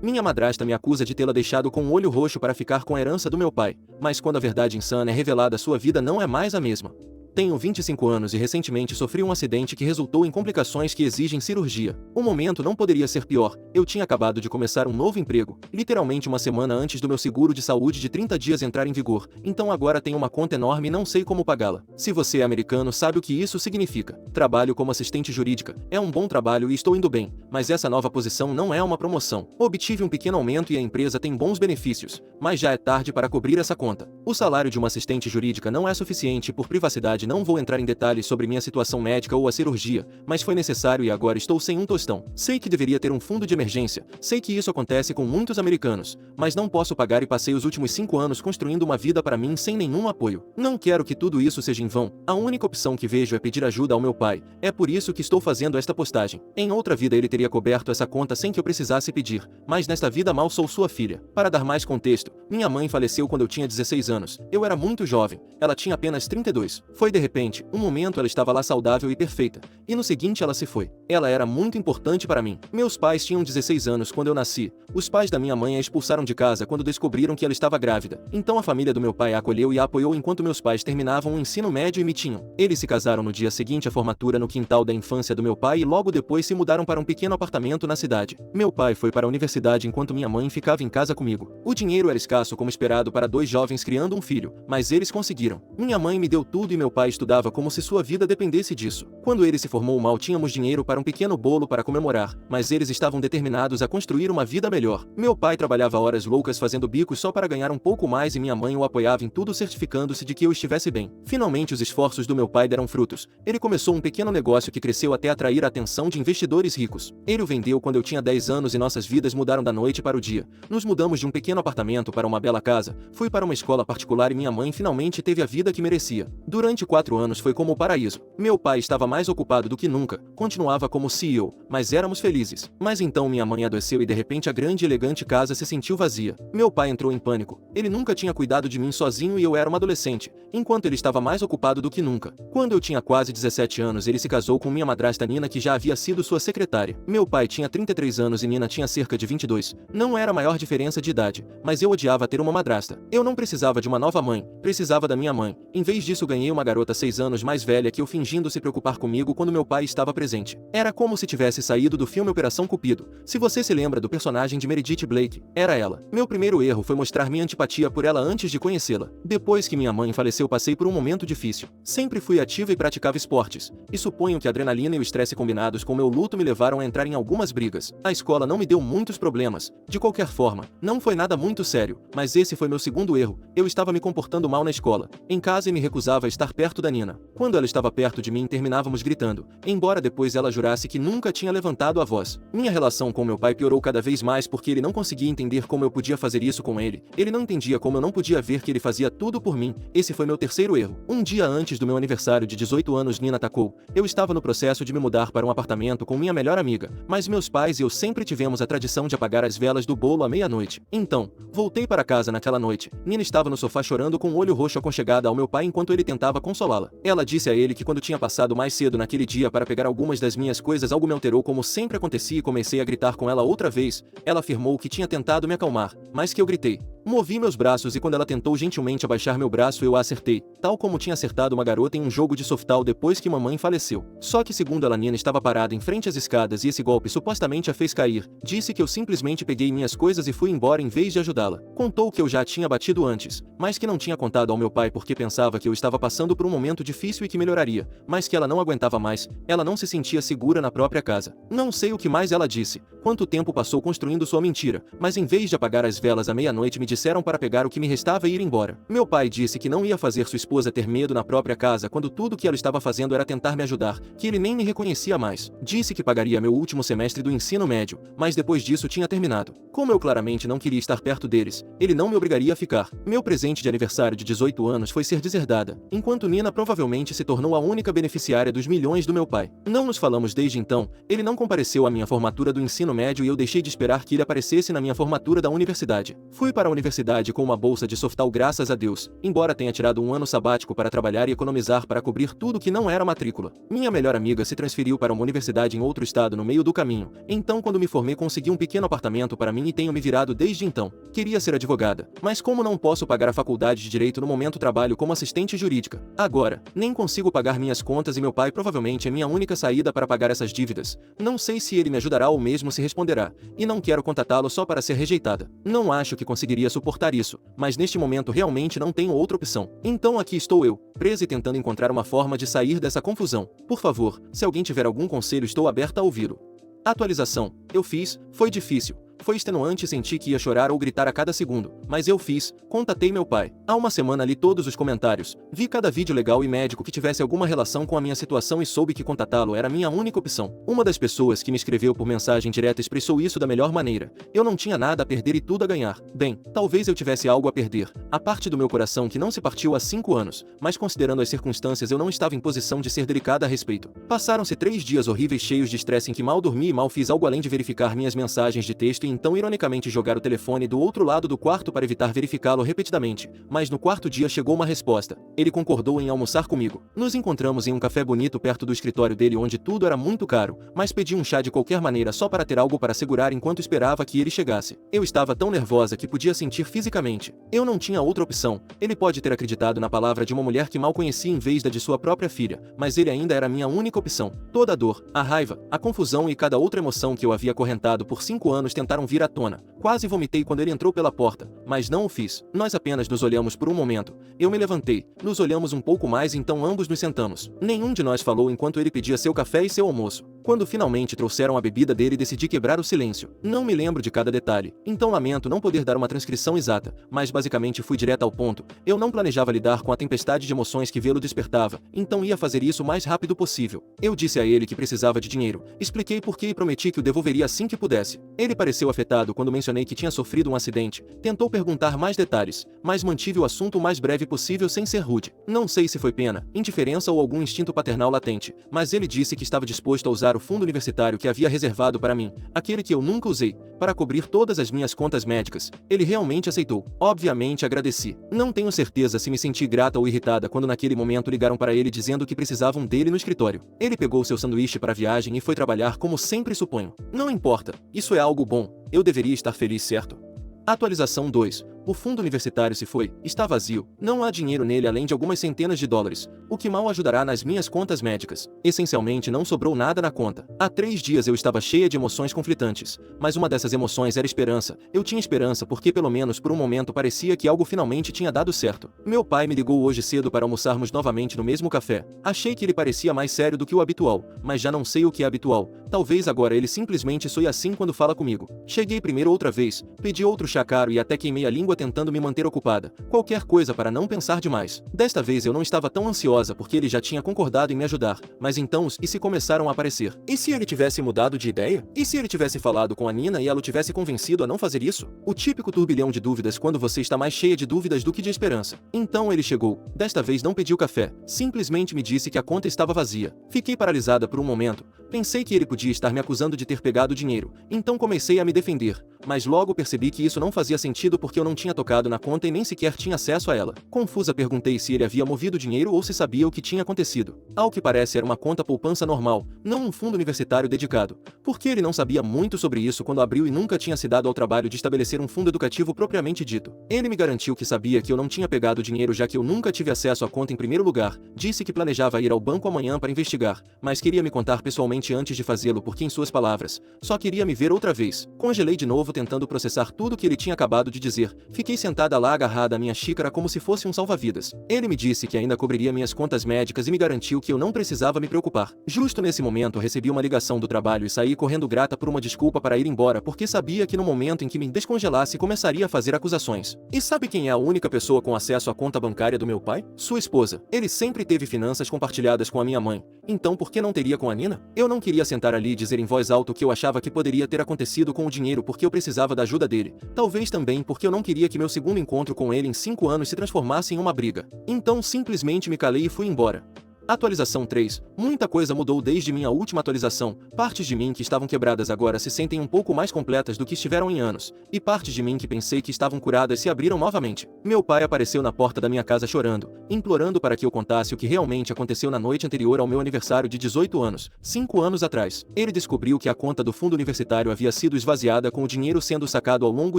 Minha madrasta me acusa de tê-la deixado com um olho roxo para ficar com a herança do meu pai, mas quando a verdade insana é revelada, sua vida não é mais a mesma. Tenho 25 anos e recentemente sofri um acidente que resultou em complicações que exigem cirurgia. O momento não poderia ser pior. Eu tinha acabado de começar um novo emprego, literalmente uma semana antes do meu seguro de saúde de 30 dias entrar em vigor, então agora tenho uma conta enorme e não sei como pagá-la. Se você é americano, sabe o que isso significa. Trabalho como assistente jurídica. É um bom trabalho e estou indo bem, mas essa nova posição não é uma promoção. Obtive um pequeno aumento e a empresa tem bons benefícios, mas já é tarde para cobrir essa conta. O salário de uma assistente jurídica não é suficiente. Por privacidade, não vou entrar em detalhes sobre minha situação médica ou a cirurgia, mas foi necessário e agora estou sem um tostão. Sei que deveria ter um fundo de emergência, sei que isso acontece com muitos americanos, mas não posso pagar e passei os últimos 5 anos construindo uma vida para mim sem nenhum apoio. Não quero que tudo isso seja em vão. A única opção que vejo é pedir ajuda ao meu pai. É por isso que estou fazendo esta postagem. Em outra vida ele teria coberto essa conta sem que eu precisasse pedir, mas nesta vida mal sou sua filha. Para dar mais contexto, minha mãe faleceu quando eu tinha 16 anos. Eu era muito jovem, ela tinha apenas 32. Foi de repente, um momento ela estava lá saudável e perfeita, e no seguinte ela se foi. Ela era muito importante para mim. Meus pais tinham 16 anos quando eu nasci. Os pais da minha mãe a expulsaram de casa quando descobriram que ela estava grávida. Então a família do meu pai a acolheu e a apoiou enquanto meus pais terminavam o ensino médio e me tinham. Eles se casaram no dia seguinte à formatura no quintal da infância do meu pai e logo depois se mudaram para um pequeno apartamento na cidade. Meu pai foi para a universidade enquanto minha mãe ficava em casa comigo. O dinheiro era escasso como esperado para dois jovens criando um filho, mas eles conseguiram. Minha mãe me deu tudo e meu pai estudava como se sua vida dependesse disso. Quando ele se formou mal, tínhamos dinheiro para um pequeno bolo para comemorar, mas eles estavam determinados a construir uma vida melhor. Meu pai trabalhava horas loucas fazendo bicos só para ganhar um pouco mais e minha mãe o apoiava em tudo, certificando-se de que eu estivesse bem. Finalmente os esforços do meu pai deram frutos. Ele começou um pequeno negócio que cresceu até atrair a atenção de investidores ricos. Ele o vendeu quando eu tinha 10 anos e nossas vidas mudaram da noite para o dia. Nos mudamos de um pequeno apartamento para uma bela casa, fui para uma escola particular e minha mãe finalmente teve a vida que merecia. Durante 4 anos foi como o paraíso. Meu pai estava mais ocupado do que nunca, continuava como CEO, mas éramos felizes. Mas então minha mãe adoeceu e de repente a grande e elegante casa se sentiu vazia. Meu pai entrou em pânico. Ele nunca tinha cuidado de mim sozinho e eu era uma adolescente, enquanto ele estava mais ocupado do que nunca. Quando eu tinha quase 17 anos, ele se casou com minha madrasta Nina, que já havia sido sua secretária. Meu pai tinha 33 anos e Nina tinha cerca de 22. Não era a maior diferença de idade, mas eu odiava ter uma madrasta. Eu não precisava de uma nova mãe, precisava da minha mãe. Em vez disso, ganhei uma garota 6 anos mais velha que eu fingindo se preocupar comigo quando meu pai estava presente. Era como se tivesse saído do filme Operação Cupido. Se você se lembra do personagem de Meredith Blake, era ela. Meu primeiro erro foi mostrar minha antipatia por ela antes de conhecê-la. Depois que minha mãe faleceu, passei por um momento difícil. Sempre fui ativa e praticava esportes, e suponho que a adrenalina e o estresse combinados com meu luto me levaram a entrar em algumas brigas. A escola não me deu muitos problemas. De qualquer forma, não foi nada muito sério, mas esse foi meu segundo erro. Eu estava me comportando mal na escola, em casa, e me recusava a estar perto da Nina. Quando ela estava perto de mim, terminávamos gritando, embora depois ela jurasse que nunca tinha levantado a voz. Minha relação com meu pai piorou cada vez mais porque ele não conseguia entender como eu podia fazer isso com ele. Ele não entendia como eu não podia ver que ele fazia tudo por mim. Esse foi meu terceiro erro. Um dia antes do meu aniversário de 18 anos, Nina atacou. Eu estava no processo de me mudar para um apartamento com minha melhor amiga, mas meus pais e eu sempre tivemos a tradição de apagar as velas do bolo à meia-noite. Então, voltei para casa naquela noite. Nina estava no sofá chorando com o olho roxo, aconchegada ao meu pai enquanto ele tentava consolá-la. Ela disse a ele que quando tinha passado mais cedo naquele dia para pegar algumas das minhas coisas, algo me alterou como sempre acontecia e comecei a gritar com ela outra vez. Ela afirmou que tinha tentado me acalmar, mas que eu gritei. Movi meus braços e quando ela tentou gentilmente abaixar meu braço, eu a acertei, tal como tinha acertado uma garota em um jogo de softball depois que mamãe faleceu. Só que segundo ela, Nina estava parada em frente às escadas e esse golpe supostamente a fez cair. Disse que eu simplesmente peguei minhas coisas e fui embora em vez de ajudá-la. Contou que eu já a tinha batido antes, mas que não tinha contado ao meu pai porque pensava que eu estava passando por um momento difícil e que melhoraria, mas que ela não aguentava mais, ela não se sentia segura na própria casa. Não sei o que mais ela disse, quanto tempo passou construindo sua mentira, mas em vez de apagar as velas à meia-noite me disseram para pegar o que me restava e ir embora. Meu pai disse que não ia fazer sua esposa ter medo na própria casa quando tudo que ela estava fazendo era tentar me ajudar, que ele nem me reconhecia mais. Disse que pagaria meu último semestre do ensino médio, mas depois disso tinha terminado. Como eu claramente não queria estar perto deles, ele não me obrigaria a ficar. Meu presente de aniversário de 18 anos foi ser deserdada, enquanto Nina provavelmente se tornou a única beneficiária dos milhões do meu pai. Não nos falamos desde então, ele não compareceu à minha formatura do ensino médio e eu deixei de esperar que ele aparecesse na minha formatura da universidade. Fui para a universidade universidade com uma bolsa de Softal, graças a Deus, embora tenha tirado um ano sabático para trabalhar e economizar para cobrir tudo que não era matrícula. Minha melhor amiga se transferiu para uma universidade em outro estado no meio do caminho, então quando me formei consegui um pequeno apartamento para mim e tenho me virado desde então. Queria ser advogada, mas como não posso pagar a faculdade de Direito no momento trabalho como assistente jurídica. Agora, nem consigo pagar minhas contas e meu pai provavelmente é minha única saída para pagar essas dívidas. Não sei se ele me ajudará ou mesmo se responderá, e não quero contatá-lo só para ser rejeitada. Não acho que conseguiria suportar isso, mas neste momento realmente não tenho outra opção. Então aqui estou eu, presa e tentando encontrar uma forma de sair dessa confusão. Por favor, se alguém tiver algum conselho, estou aberta a ouvi-lo. Atualização. Eu fiz, foi difícil. Foi extenuante e senti que ia chorar ou gritar a cada segundo, mas eu fiz, contatei meu pai. Há uma semana li todos os comentários, vi cada vídeo legal e médico que tivesse alguma relação com a minha situação e soube que contatá-lo era a minha única opção. Uma das pessoas que me escreveu por mensagem direta expressou isso da melhor maneira. Eu não tinha nada a perder e tudo a ganhar. Bem, talvez eu tivesse algo a perder, a parte do meu coração que não se partiu há 5 anos, mas considerando as circunstâncias eu não estava em posição de ser delicada a respeito. Passaram-se 3 dias horríveis cheios de estresse em que mal dormi e mal fiz algo além de verificar minhas mensagens de texto e então ironicamente jogar o telefone do outro lado do quarto para evitar verificá-lo repetidamente, mas no quarto dia chegou uma resposta. Ele concordou em almoçar comigo. Nos encontramos em um café bonito perto do escritório dele onde tudo era muito caro, mas pedi um chá de qualquer maneira só para ter algo para segurar enquanto esperava que ele chegasse. Eu estava tão nervosa que podia sentir fisicamente. Eu não tinha outra opção. Ele pode ter acreditado na palavra de uma mulher que mal conhecia em vez da de sua própria filha, mas ele ainda era a minha única opção. Toda a dor, a raiva, a confusão e cada outra emoção que eu havia acorrentado por 5 anos tentaram vir à tona. Quase vomitei quando ele entrou pela porta, mas não o fiz. Nós apenas nos olhamos por um momento. Eu me levantei, nos olhamos um pouco mais e então ambos nos sentamos. Nenhum de nós falou enquanto ele pedia seu café e seu almoço. Quando finalmente trouxeram a bebida dele, decidi quebrar o silêncio. Não me lembro de cada detalhe, então lamento não poder dar uma transcrição exata, mas basicamente fui direto ao ponto. Eu não planejava lidar com a tempestade de emoções que vê-lo despertava, então ia fazer isso o mais rápido possível. Eu disse a ele que precisava de dinheiro, expliquei por que e prometi que o devolveria assim que pudesse. Ele pareceu afetado quando mencionei que tinha sofrido um acidente, tentou perguntar mais detalhes, mas mantive o assunto o mais breve possível sem ser rude. Não sei se foi pena, indiferença ou algum instinto paternal latente, mas ele disse que estava disposto a usar o fundo universitário que havia reservado para mim, aquele que eu nunca usei, para cobrir todas as minhas contas médicas. Ele realmente aceitou. Obviamente agradeci. Não tenho certeza se me senti grata ou irritada quando naquele momento ligaram para ele dizendo que precisavam dele no escritório. Ele pegou seu sanduíche para a viagem e foi trabalhar como sempre suponho. Não importa, isso é algo bom, eu deveria estar feliz, certo? Atualização 2. O fundo universitário se foi, está vazio, não há dinheiro nele além de algumas centenas de dólares, o que mal ajudará nas minhas contas médicas. Essencialmente não sobrou nada na conta. Há 3 dias eu estava cheia de emoções conflitantes, mas uma dessas emoções era esperança. Eu tinha esperança porque pelo menos por um momento parecia que algo finalmente tinha dado certo. Meu pai me ligou hoje cedo para almoçarmos novamente no mesmo café. Achei que ele parecia mais sério do que o habitual, mas já não sei o que é habitual. Talvez agora ele simplesmente soe assim quando fala comigo. Cheguei primeiro outra vez, pedi outro chá caro e até queimei a língua tentando me manter ocupada. Qualquer coisa para não pensar demais. Desta vez eu não estava tão ansiosa porque ele já tinha concordado em me ajudar, mas então os "e se" começaram a aparecer. E se ele tivesse mudado de ideia? E se ele tivesse falado com a Nina e ela o tivesse convencido a não fazer isso? O típico turbilhão de dúvidas quando você está mais cheia de dúvidas do que de esperança. Então ele chegou. Desta vez não pediu café. Simplesmente me disse que a conta estava vazia. Fiquei paralisada por um momento. Pensei que ele podia estar me acusando de ter pegado o dinheiro. Então comecei a me defender. Mas logo percebi que isso não fazia sentido porque eu não tinha tocado na conta e nem sequer tinha acesso a ela. Confusa perguntei se ele havia movido o dinheiro ou se sabia o que tinha acontecido. Ao que parece era uma conta poupança normal, não um fundo universitário dedicado. Porque ele não sabia muito sobre isso quando abriu e nunca tinha se dado ao trabalho de estabelecer um fundo educativo propriamente dito. Ele me garantiu que sabia que eu não tinha pegado o dinheiro já que eu nunca tive acesso à conta em primeiro lugar. Disse que planejava ir ao banco amanhã para investigar, mas queria me contar pessoalmente antes de fazê-lo porque em suas palavras, só queria me ver outra vez. Congelei de novo tentando processar tudo que ele tinha acabado de dizer. Fiquei sentada lá agarrada à minha xícara como se fosse um salva-vidas. Ele me disse que ainda cobriria minhas contas médicas e me garantiu que eu não precisava me preocupar. Justo nesse momento recebi uma ligação do trabalho e saí correndo grata por uma desculpa para ir embora porque sabia que no momento em que me descongelasse começaria a fazer acusações. E sabe quem é a única pessoa com acesso à conta bancária do meu pai? Sua esposa. Ele sempre teve finanças compartilhadas com a minha mãe. Então por que não teria com a Nina? Eu não queria sentar ali e dizer em voz alta o que eu achava que poderia ter acontecido com o dinheiro porque eu precisava da ajuda dele. Talvez também porque eu não queria que meu segundo encontro com ele em 5 anos se transformasse em uma briga. Então simplesmente me calei e fui embora. Atualização 3. Muita coisa mudou desde minha última atualização. Partes de mim que estavam quebradas agora se sentem um pouco mais completas do que estiveram em anos, e partes de mim que pensei que estavam curadas se abriram novamente. Meu pai apareceu na porta da minha casa chorando, implorando para que eu contasse o que realmente aconteceu na noite anterior ao meu aniversário de 18 anos, 5 anos atrás. Ele descobriu que a conta do fundo universitário havia sido esvaziada com o dinheiro sendo sacado ao longo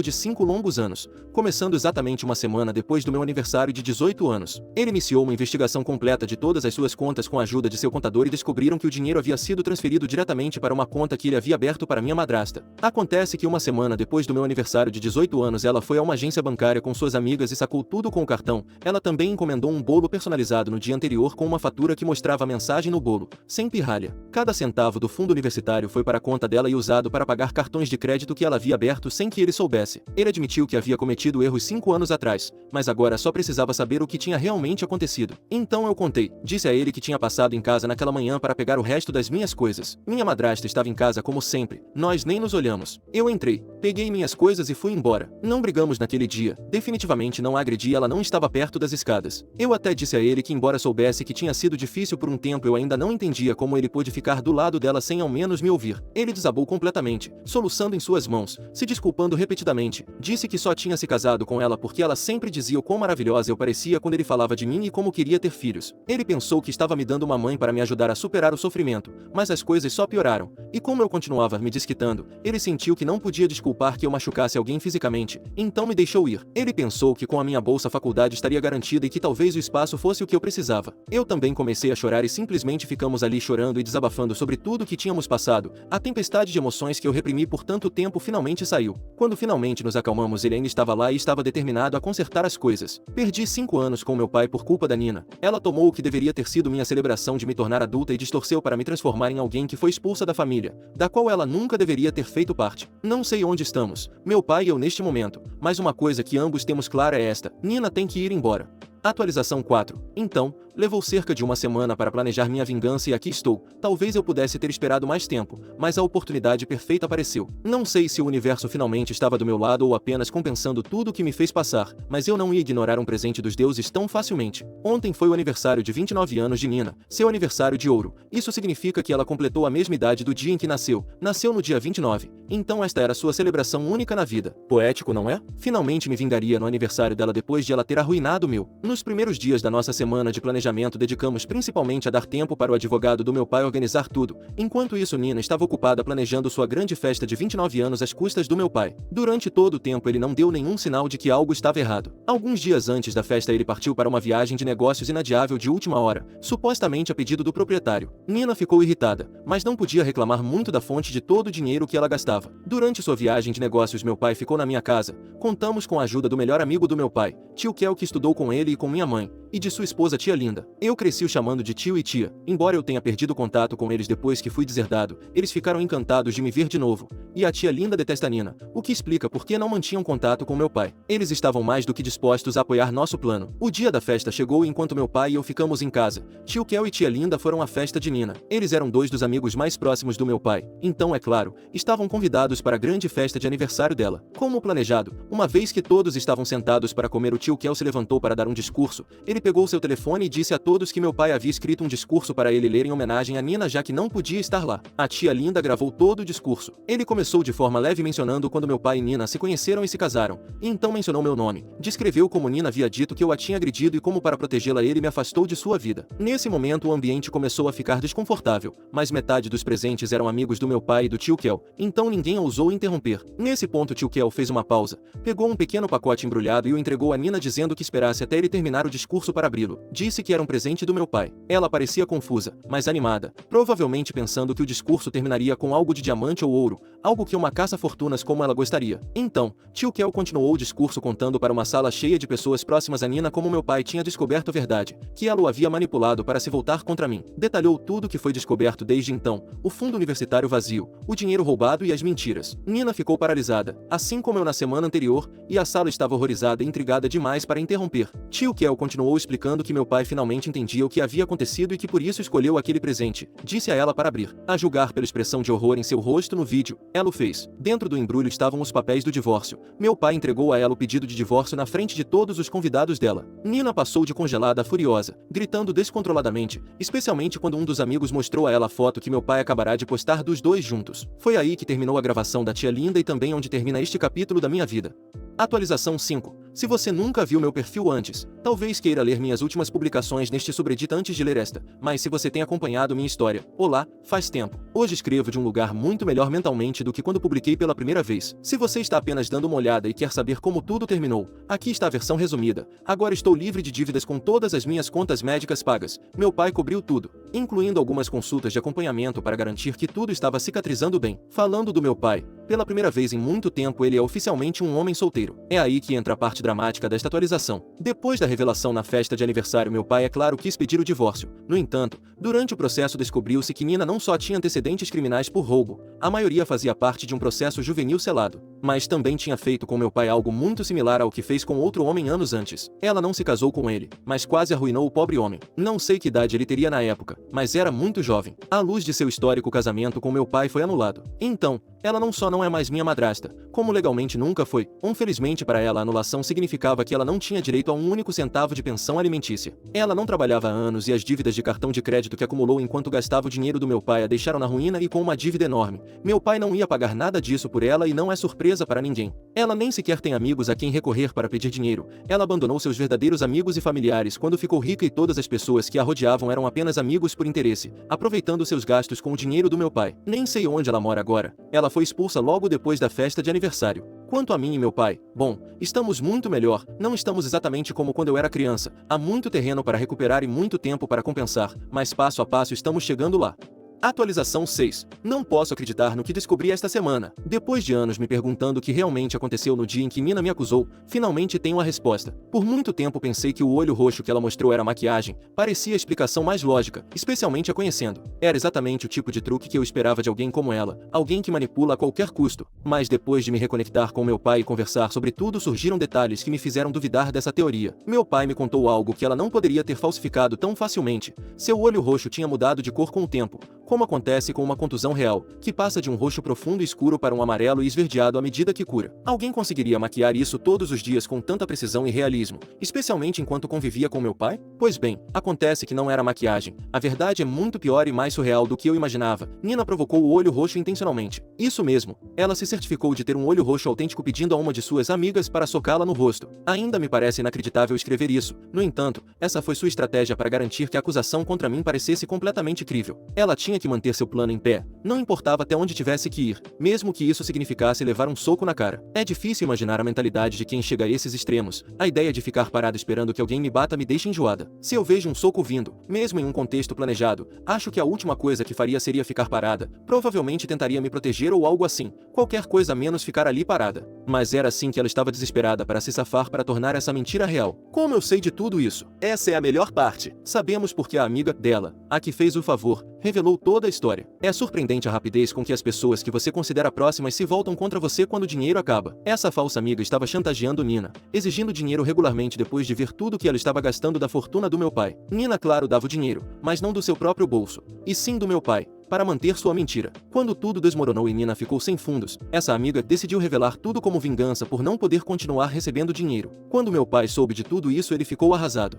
de 5 longos anos, começando exatamente uma semana depois do meu aniversário de 18 anos. Ele iniciou uma investigação completa de todas as suas contas com a ajuda de seu contador e descobriram que o dinheiro havia sido transferido diretamente para uma conta que ele havia aberto para minha madrasta. Acontece que uma semana depois do meu aniversário de 18 anos ela foi a uma agência bancária com suas amigas e sacou tudo com o cartão. Ela também encomendou um bolo personalizado no dia anterior com uma fatura que mostrava a mensagem no bolo, sem pirralha. Cada centavo do fundo universitário foi para a conta dela e usado para pagar cartões de crédito que ela havia aberto sem que ele soubesse. Ele admitiu que havia cometido erros 5 anos atrás, mas agora só precisava saber o que tinha realmente acontecido. Então eu contei, disse a ele que tinha passado em casa naquela manhã para pegar o resto das minhas coisas. Minha madrasta estava em casa como sempre, nós nem nos olhamos. Eu entrei, peguei minhas coisas e fui embora. Não brigamos naquele dia, definitivamente não a agredi e ela não estava perto das escadas. Eu até disse a ele que embora soubesse que tinha sido difícil por um tempo eu ainda não entendia como ele pôde ficar do lado dela sem ao menos me ouvir. Ele desabou completamente, soluçando em suas mãos, se desculpando repetidamente. Disse que só tinha se casado com ela porque ela sempre dizia o quão maravilhosa eu parecia quando ele falava de mim e como queria ter filhos. Ele pensou que estava me dando uma mãe para me ajudar a superar o sofrimento, mas as coisas só pioraram. E como eu continuava me desquitando, ele sentiu que não podia desculpar que eu machucasse alguém fisicamente, então me deixou ir. Ele pensou que com a minha bolsa a faculdade estaria garantida e que talvez o espaço fosse o que eu precisava. Eu também comecei a chorar e simplesmente ficamos ali chorando e desabafando sobre tudo o que tínhamos passado. A tempestade de emoções que eu reprimi por tanto tempo finalmente saiu. Quando finalmente nos acalmamos ele ainda estava lá e estava determinado a consertar as coisas. Perdi 5 anos com meu pai por culpa da Nina. Ela tomou o que deveria ter sido minha celebração de me tornar adulta e distorceu para me transformar em alguém que foi expulsa da família, da qual ela nunca deveria ter feito parte. Não sei onde estamos, meu pai e eu neste momento, mas uma coisa que ambos temos clara é esta: Nina tem que ir embora. Atualização 4. Então, levou cerca de uma semana para planejar minha vingança e aqui estou. Talvez eu pudesse ter esperado mais tempo, mas a oportunidade perfeita apareceu. Não sei se o universo finalmente estava do meu lado ou apenas compensando tudo o que me fez passar, mas eu não ia ignorar um presente dos deuses tão facilmente. Ontem foi o aniversário de 29 anos de Nina, seu aniversário de ouro. Isso significa que ela completou a mesma idade do dia em que nasceu. Nasceu no dia 29. Então esta era sua celebração única na vida. Poético, não é? Finalmente me vingaria no aniversário dela depois de ela ter arruinado o meu. Nos primeiros dias da nossa semana de planejamento dedicamos principalmente a dar tempo para o advogado do meu pai organizar tudo. Enquanto isso Nina estava ocupada planejando sua grande festa de 29 anos às custas do meu pai. Durante todo o tempo ele não deu nenhum sinal de que algo estava errado. Alguns dias antes da festa ele partiu para uma viagem de negócios inadiável de última hora, supostamente a pedido do proprietário. Nina ficou irritada, mas não podia reclamar muito da fonte de todo o dinheiro que ela gastava. Durante sua viagem de negócios meu pai ficou na minha casa. Contamos com a ajuda do melhor amigo do meu pai, tio Kel, que estudou com ele e com minha mãe, e de sua esposa tia Linda. Eu cresci o chamando de tio e tia. Embora eu tenha perdido contato com eles depois que fui deserdado, eles ficaram encantados de me ver de novo. E a tia Linda detesta Nina, o que explica por que não mantinham contato com meu pai. Eles estavam mais do que dispostos a apoiar nosso plano. O dia da festa chegou e enquanto meu pai e eu ficamos em casa, tio Kel e tia Linda foram à festa de Nina. Eles eram dois dos amigos mais próximos do meu pai, então, é claro, estavam convidados para a grande festa de aniversário dela. Como planejado, uma vez que todos estavam sentados para comer, o tio Kel se levantou para dar um discurso. Ele pegou seu telefone e disse a todos que meu pai havia escrito um discurso para ele ler em homenagem a Nina, já que não podia estar lá. A tia Linda gravou todo o discurso. Ele começou de forma leve mencionando quando meu pai e Nina se conheceram e se casaram, e então mencionou meu nome. Descreveu como Nina havia dito que eu a tinha agredido e como para protegê-la ele me afastou de sua vida. Nesse momento o ambiente começou a ficar desconfortável, mas metade dos presentes eram amigos do meu pai e do tio Kel, então ninguém ousou interromper. Nesse ponto tio Kel fez uma pausa, pegou um pequeno pacote embrulhado e o entregou a Nina dizendo que esperasse até ele terminar o discurso para abri-lo. Disse que era um presente do meu pai. Ela parecia confusa, mas animada, provavelmente pensando que o discurso terminaria com algo de diamante ou ouro, algo que uma caça-fortunas como ela gostaria. Então, tio Kel continuou o discurso contando para uma sala cheia de pessoas próximas a Nina como meu pai tinha descoberto a verdade, que ela o havia manipulado para se voltar contra mim. Detalhou tudo o que foi descoberto desde então, o fundo universitário vazio, o dinheiro roubado e as mentiras. Nina ficou paralisada, assim como eu na semana anterior, e a sala estava horrorizada e intrigada demais para interromper. Tio Kel continuou explicando que meu pai finalmente entendia o que havia acontecido e que por isso escolheu aquele presente. Disse a ela para abrir. A julgar pela expressão de horror em seu rosto no vídeo, ela o fez. Dentro do embrulho estavam os papéis do divórcio. Meu pai entregou a ela o pedido de divórcio na frente de todos os convidados dela. Nina passou de congelada a furiosa, gritando descontroladamente, especialmente quando um dos amigos mostrou a ela a foto que meu pai acabará de postar dos dois juntos. Foi aí que terminou a gravação da tia Linda e também onde termina este capítulo da minha vida. Atualização 5. Se você nunca viu meu perfil antes, talvez queira ler minhas últimas publicações neste subreddit antes de ler esta, mas se você tem acompanhado minha história, olá, faz tempo. Hoje escrevo de um lugar muito melhor mentalmente do que quando publiquei pela primeira vez. Se você está apenas dando uma olhada e quer saber como tudo terminou, aqui está a versão resumida. Agora estou livre de dívidas com todas as minhas contas médicas pagas. Meu pai cobriu tudo, incluindo algumas consultas de acompanhamento para garantir que tudo estava cicatrizando bem. Falando do meu pai, pela primeira vez em muito tempo ele é oficialmente um homem solteiro. É aí que entra a parte dramática desta atualização. Depois da revelação na festa de aniversário, meu pai, é claro, quis pedir o divórcio. No entanto, durante o processo descobriu-se que Nina não só tinha antecedentes criminais por roubo, a maioria fazia parte de um processo juvenil selado, mas também tinha feito com meu pai algo muito similar ao que fez com outro homem anos antes. Ela não se casou com ele, mas quase arruinou o pobre homem. Não sei que idade ele teria na época, mas era muito jovem. À luz de seu histórico casamento com meu pai foi anulado. Então, ela não só não é mais minha madrasta, como legalmente nunca foi. Infelizmente para ela, a anulação significava que ela não tinha direito a um único centavo de pensão alimentícia. Ela não trabalhava há anos e as dívidas de cartão de crédito que acumulou enquanto gastava o dinheiro do meu pai a deixaram na ruína e com uma dívida enorme. Meu pai não ia pagar nada disso por ela e não é surpresa para ninguém. Ela nem sequer tem amigos a quem recorrer para pedir dinheiro. Ela abandonou seus verdadeiros amigos e familiares quando ficou rica e todas as pessoas que a rodeavam eram apenas amigos por interesse, aproveitando seus gastos com o dinheiro do meu pai. Nem sei onde ela mora agora. Ela foi expulsa logo depois da festa de aniversário. Quanto a mim e meu pai, bom, estamos muito melhor, não estamos exatamente como quando eu era criança, há muito terreno para recuperar e muito tempo para compensar, mas passo a passo estamos chegando lá. Atualização 6. Não posso acreditar no que descobri esta semana. Depois de anos me perguntando o que realmente aconteceu no dia em que Nina me acusou, finalmente tenho a resposta. Por muito tempo pensei que o olho roxo que ela mostrou era maquiagem, parecia a explicação mais lógica, especialmente a conhecendo. Era exatamente o tipo de truque que eu esperava de alguém como ela, alguém que manipula a qualquer custo. Mas depois de me reconectar com meu pai e conversar sobre tudo, surgiram detalhes que me fizeram duvidar dessa teoria. Meu pai me contou algo que ela não poderia ter falsificado tão facilmente. Seu olho roxo tinha mudado de cor com o tempo, como acontece com uma contusão real, que passa de um roxo profundo e escuro para um amarelo e esverdeado à medida que cura. Alguém conseguiria maquiar isso todos os dias com tanta precisão e realismo, especialmente enquanto convivia com meu pai? Pois bem, acontece que não era maquiagem. A verdade é muito pior e mais surreal do que eu imaginava. Nina provocou o olho roxo intencionalmente. Isso mesmo, ela se certificou de ter um olho roxo autêntico pedindo a uma de suas amigas para socá-la no rosto. Ainda me parece inacreditável escrever isso. No entanto, essa foi sua estratégia para garantir que a acusação contra mim parecesse completamente crível. Ela tinha que manter seu plano em pé, não importava até onde tivesse que ir, mesmo que isso significasse levar um soco na cara. É difícil imaginar a mentalidade de quem chega a esses extremos. A ideia de ficar parado esperando que alguém me bata me deixa enjoada. Se eu vejo um soco vindo, mesmo em um contexto planejado, acho que a última coisa que faria seria ficar parada. Provavelmente tentaria me proteger ou algo assim, qualquer coisa menos ficar ali parada. Mas era assim que ela estava desesperada para se safar para tornar essa mentira real. Como eu sei de tudo isso? Essa é a melhor parte. Sabemos porque a amiga dela, a que fez o favor, revelou toda a história. É surpreendente a rapidez com que as pessoas que você considera próximas se voltam contra você quando o dinheiro acaba. Essa falsa amiga estava chantageando Nina, exigindo dinheiro regularmente depois de ver tudo que ela estava gastando da fortuna do meu pai. Nina, claro, dava o dinheiro, mas não do seu próprio bolso, e sim do meu pai, para manter sua mentira. Quando tudo desmoronou e Nina ficou sem fundos, essa amiga decidiu revelar tudo como vingança por não poder continuar recebendo dinheiro. Quando meu pai soube de tudo isso, ele ficou arrasado.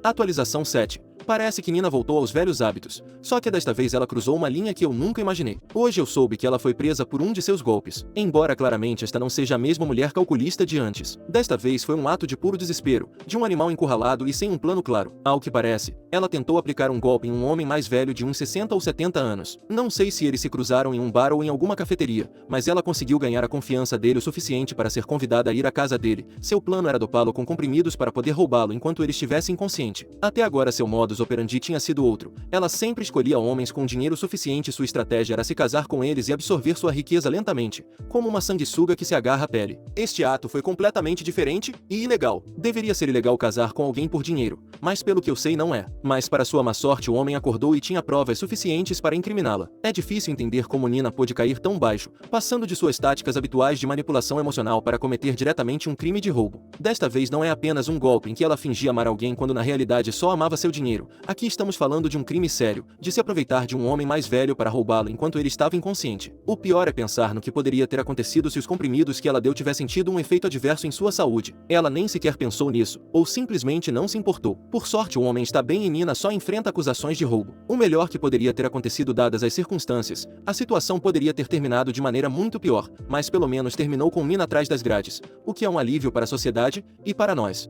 Atualização 7. Parece que Nina voltou aos velhos hábitos, só que desta vez ela cruzou uma linha que eu nunca imaginei. Hoje eu soube que ela foi presa por um de seus golpes, embora claramente esta não seja a mesma mulher calculista de antes. Desta vez foi um ato de puro desespero, de um animal encurralado e sem um plano claro. Ao que parece, ela tentou aplicar um golpe em um homem mais velho de uns 60 ou 70 anos. Não sei se eles se cruzaram em um bar ou em alguma cafeteria, mas ela conseguiu ganhar a confiança dele o suficiente para ser convidada a ir à casa dele. Seu plano era dopá-lo com comprimidos para poder roubá-lo enquanto ele estivesse inconsciente. Até agora seu modus modus operandi tinha sido outro. Ela sempre escolhia homens com dinheiro suficiente e sua estratégia era se casar com eles e absorver sua riqueza lentamente, como uma sanguessuga que se agarra à pele. Este ato foi completamente diferente e ilegal. Deveria ser ilegal casar com alguém por dinheiro, mas pelo que eu sei não é. Mas para sua má sorte o homem acordou e tinha provas suficientes para incriminá-la. É difícil entender como Nina pôde cair tão baixo, passando de suas táticas habituais de manipulação emocional para cometer diretamente um crime de roubo. Desta vez não é apenas um golpe em que ela fingia amar alguém quando na realidade só amava seu dinheiro. Aqui estamos falando de um crime sério, de se aproveitar de um homem mais velho para roubá-lo enquanto ele estava inconsciente. O pior é pensar no que poderia ter acontecido se os comprimidos que ela deu tivessem tido um efeito adverso em sua saúde. Ela nem sequer pensou nisso, ou simplesmente não se importou. Por sorte o homem está bem e Nina só enfrenta acusações de roubo. O melhor que poderia ter acontecido dadas as circunstâncias, a situação poderia ter terminado de maneira muito pior, mas pelo menos terminou com Nina atrás das grades, o que é um alívio para a sociedade e para nós.